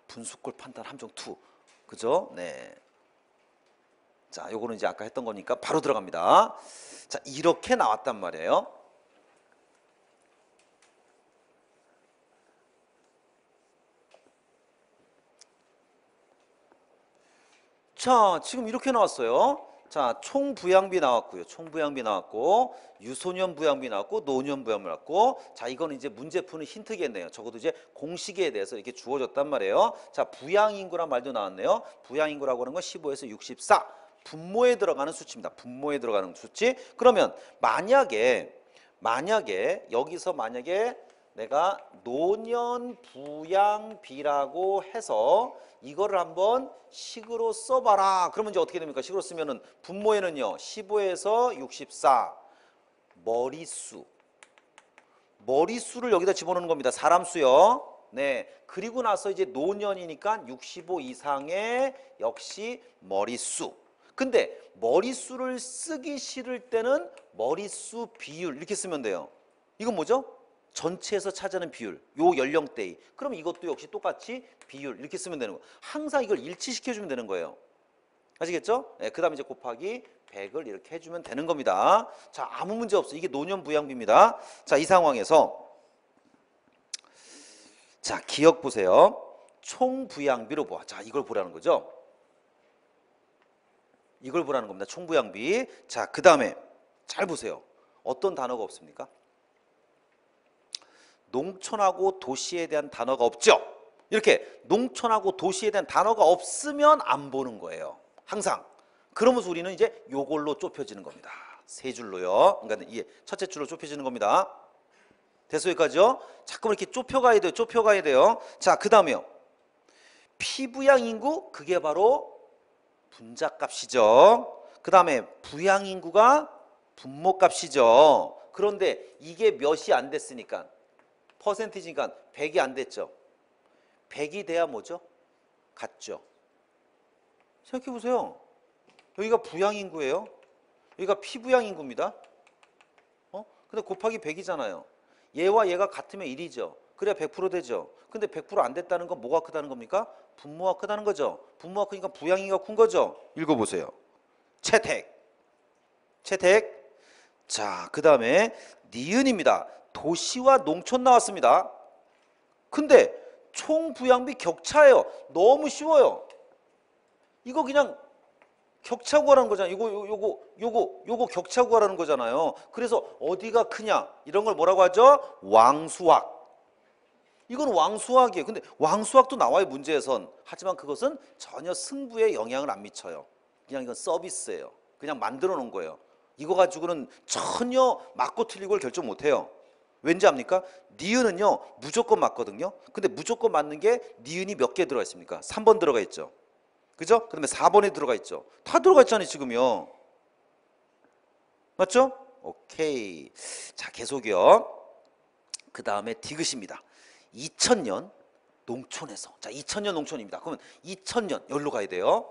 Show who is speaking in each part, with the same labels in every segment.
Speaker 1: 분수꼴 판단 함정 2. 그죠? 네. 자, 요거는 이제 아까 했던 거니까 바로 들어갑니다. 자, 이렇게 나왔단 말이에요. 자, 지금 이렇게 나왔어요. 자, 총부양비 나왔고요. 총부양비 나왔고, 유소년 부양비 나왔고, 노년 부양비 나왔고, 자, 이거는 이제 문제 푸는 힌트겠네요. 적어도 이제 공식에 대해서 이렇게 주어졌단 말이에요. 자, 부양인구란 말도 나왔네요. 부양인구라고 하는 건 15에서 64. 분모에 들어가는 수치입니다. 분모에 들어가는 수치. 그러면 만약에 여기서 만약에 내가 노년 부양비라고 해서 이거를 한번 식으로 써봐라. 그러면 이제 어떻게 됩니까? 식으로 쓰면은 분모에는요 15에서 64 머리수를 여기다 집어넣는 겁니다. 사람 수요. 네. 그리고 나서 이제 노년이니까 65 이상의 역시 머리수. 근데 머리수를 쓰기 싫을 때는 머리수 비율 이렇게 쓰면 돼요. 이건 뭐죠? 전체에서 차지하는 비율, 요 연령대의. 그럼 이것도 역시 똑같이 비율 이렇게 쓰면 되는 거예요. 항상 이걸 일치시켜주면 되는 거예요. 아시겠죠? 네, 그 다음에 이제 곱하기 100을 이렇게 해주면 되는 겁니다. 자, 아무 문제 없어. 이게 노년 부양비입니다. 자, 이 상황에서 자, 기억 보세요. 총 부양비로 보아. 자, 이걸 보라는 거죠. 이걸 보라는 겁니다. 총부양비. 자, 그 다음에 잘 보세요. 어떤 단어가 없습니까? 농촌하고 도시에 대한 단어가 없죠. 이렇게 농촌하고 도시에 대한 단어가 없으면 안 보는 거예요. 항상. 그러면서 우리는 이제 요걸로 좁혀지는 겁니다. 세 줄로요. 그러니까 이게 첫째 줄로 좁혀지는 겁니다. 됐어요, 여기까지요? 자꾸 이렇게 좁혀가야 돼요. 좁혀가야 돼요. 자, 그 다음에요. 피부양 인구, 그게 바로 분자값이죠. 그 다음에 부양인구가 분모값이죠. 그런데 이게 몇이 안 됐으니까 퍼센티지니까 100이 안 됐죠. 100이 돼야 뭐죠? 같죠. 생각해 보세요. 여기가 부양인구예요. 여기가 피부양인구입니다. 근데 곱하기 100이잖아요. 얘와 얘가 같으면 1이죠. 그래야 100% 되죠. 근데 100% 안 됐다는 건 뭐가 크다는 겁니까? 분모가 크다는 거죠. 분모가 크니까 부양인구가 큰 거죠. 읽어보세요. 채택. 자, 그 다음에 니은입니다. 도시와 농촌 나왔습니다. 근데 총부양비 격차예요. 너무 쉬워요. 이거 그냥 격차 구하라는 거잖아요. 요거 격차 구하라는 거잖아요. 그래서 어디가 크냐 이런 걸 뭐라고 하죠? 왕수학. 이건 왕수학이에요. 근데 왕수학도 나와요, 문제에선. 하지만 그것은 전혀 승부에 영향을 안 미쳐요. 그냥 이건 서비스예요. 그냥 만들어 놓은 거예요. 이거 가지고는 전혀 맞고 틀리고를 결정 못 해요. 왠지 압니까? 니은은요 무조건 맞거든요. 근데 무조건 맞는 게 니은이 몇 개 들어가 있습니까? 3번 들어가 있죠. 그죠? 그 다음에 4번에 들어가 있죠. 다 들어가 있잖아요, 지금요. 맞죠? 오케이. 자, 계속이요. 그 다음에 디귿입니다. 2000년 농촌에서. 자, 2000년 농촌입니다. 그러면 2000년 여기로 가야 돼요.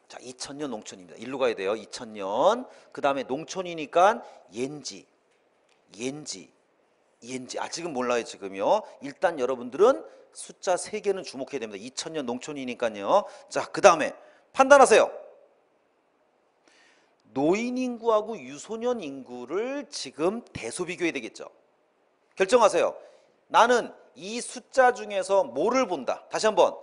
Speaker 1: 자, 2000년 농촌입니다. 일로 가야 돼요. 2000년. 그 다음에 농촌이니까 옌지. 아직은 몰라요, 지금요. 일단 여러분들은 숫자 3개는 주목해야 됩니다. 2000년 농촌이니까요. 자, 그 다음에 판단하세요. 노인 인구하고 유소년 인구를 지금 대소 비교해야 되겠죠. 결정하세요. 나는 이 숫자 중에서 뭐를 본다. 다시 한번.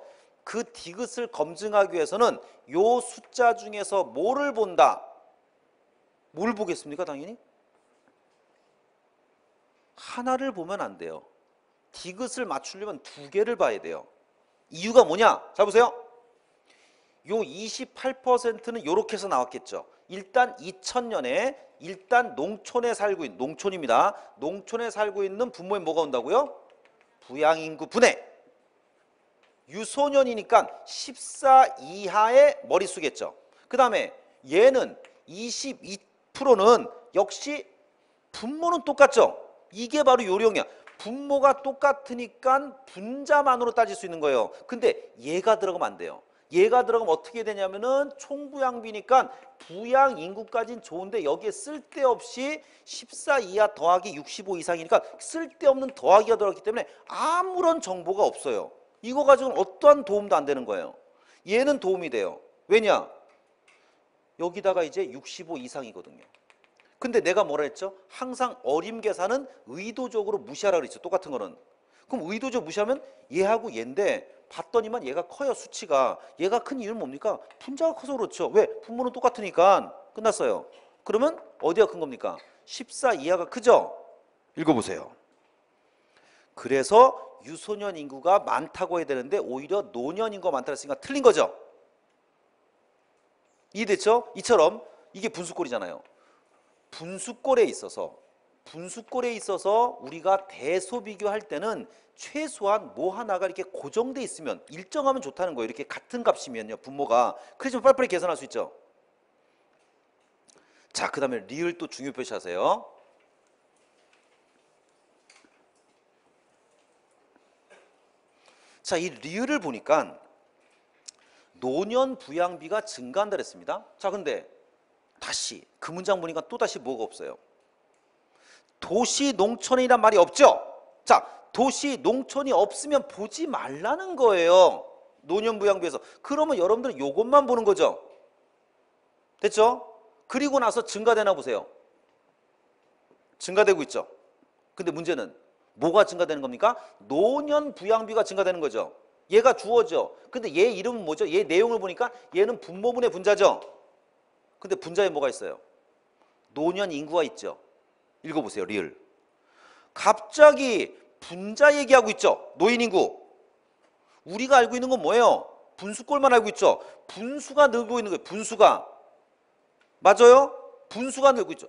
Speaker 1: 그 디귿을 검증하기 위해서는 요 숫자 중에서 뭐를 본다. 뭘 보겠습니까? 당연히 하나를 보면 안 돼요. 디귿을 맞추려면 2개를 봐야 돼요. 이유가 뭐냐? 자, 보세요. 요 28%는 요렇게 해서 나왔겠죠. 일단 2000년에 일단 농촌에 살고 있는, 농촌입니다. 농촌에 살고 있는 부모에 뭐가 온다고요? 부양인구 분해. 유소년이니까 14 이하의 머릿수겠죠. 그 다음에 얘는 22%는 역시 분모는 똑같죠. 이게 바로 요령이야. 분모가 똑같으니까 분자만으로 따질 수 있는 거예요. 근데 얘가 들어가면 안 돼요. 얘가 들어가면 어떻게 되냐면은 총부양비니까 부양 인구까지는 좋은데 여기에 쓸데없이 14 이하 더하기 65 이상이니까 쓸데없는 더하기가 들어갔기 때문에 아무런 정보가 없어요. 이거 가지고는 어떠한 도움도 안 되는 거예요. 얘는 도움이 돼요. 왜냐? 여기다가 이제 65 이상이거든요. 근데 내가 뭐라 했죠? 항상 어림 계산은 의도적으로 무시하라 그랬죠. 똑같은 거는. 그럼 의도적으로 무시하면 얘하고 얘인데 봤더니만 얘가 커요. 수치가. 얘가 큰 이유는 뭡니까? 분자가 커서 그렇죠. 왜? 분모는 똑같으니까. 끝났어요. 그러면 어디가 큰 겁니까? 14 이하가 크죠? 읽어보세요. 그래서 유소년 인구가 많다고 해야 되는데 오히려 노년 인구가 많다고 했으니까 틀린 거죠. 이해됐죠? 이처럼 이게 분수꼴이잖아요. 분수꼴에 있어서 우리가 대소 비교할 때는 최소한 뭐 하나가 이렇게 고정돼 있으면 일정하면 좋다는 거예요. 이렇게 같은 값이면요. 분모가. 그래서 빨리빨리 계산할 수 있죠. 자, 그 다음에 리을 또 중요 표시하세요. 자, 이 리을을 보니까 노년 부양비가 증가한다 그랬습니다. 자, 근데 다시 그 문장 보니까 또 다시 뭐가 없어요? 도시 농촌이란 말이 없죠. 자, 도시 농촌이 없으면 보지 말라는 거예요. 노년 부양비에서. 그러면 여러분들은 요것만 보는 거죠. 됐죠? 그리고 나서 증가되나 보세요. 증가되고 있죠. 근데 문제는 뭐가 증가되는 겁니까? 노년 부양비가 증가되는 거죠. 얘가 주어져. 근데 얘 이름은 뭐죠? 얘 내용을 보니까 얘는 분모분의 분자죠. 근데 분자에 뭐가 있어요? 노년 인구가 있죠. 읽어보세요. 리을. 갑자기 분자 얘기하고 있죠. 노인 인구. 우리가 알고 있는 건 뭐예요? 분수꼴만 알고 있죠. 분수가 늘고 있는 거예요. 분수가. 맞아요? 분수가 늘고 있죠.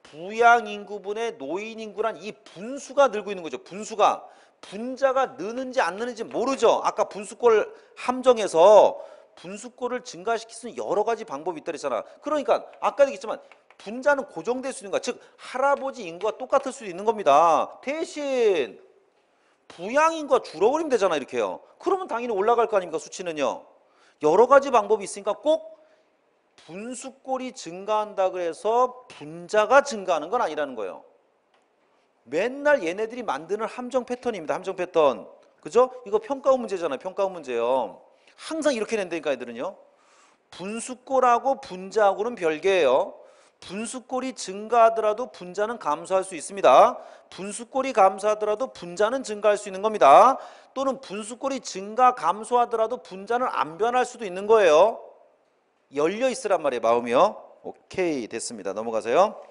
Speaker 1: 부양 인구분의 노인 인구란 이 분수가 늘고 있는 거죠. 분수가. 분자가 느는지 안 느는지 모르죠. 아까 분수꼴 함정에서 분수꼴을 증가시킬 수 있는 여러 가지 방법이 있다 그랬잖아. 그러니까 아까도 얘기했지만 분자는 고정될 수 있는 거야. 즉 할아버지 인구가 똑같을 수도 있는 겁니다. 대신 부양 인구가 줄어버리면 되잖아. 이렇게요. 그러면 당연히 올라갈 거 아닙니까? 수치는요. 여러 가지 방법이 있으니까 꼭 분수꼴이 증가한다 그래서 분자가 증가하는 건 아니라는 거예요. 맨날 얘네들이 만드는 함정 패턴입니다. 함정 패턴. 그죠? 이거 평가원 문제잖아요. 평가원 문제요. 항상 이렇게 낸다니까 애들은요. 분수꼴하고 분자하고는 별개예요. 분수꼴이 증가하더라도 분자는 감소할 수 있습니다. 분수꼴이 감소하더라도 분자는 증가할 수 있는 겁니다. 또는 분수꼴이 증가 감소하더라도 분자는 안 변할 수도 있는 거예요. 열려 있으란 말이에요. 마음이요. 오케이, 됐습니다. 넘어가세요.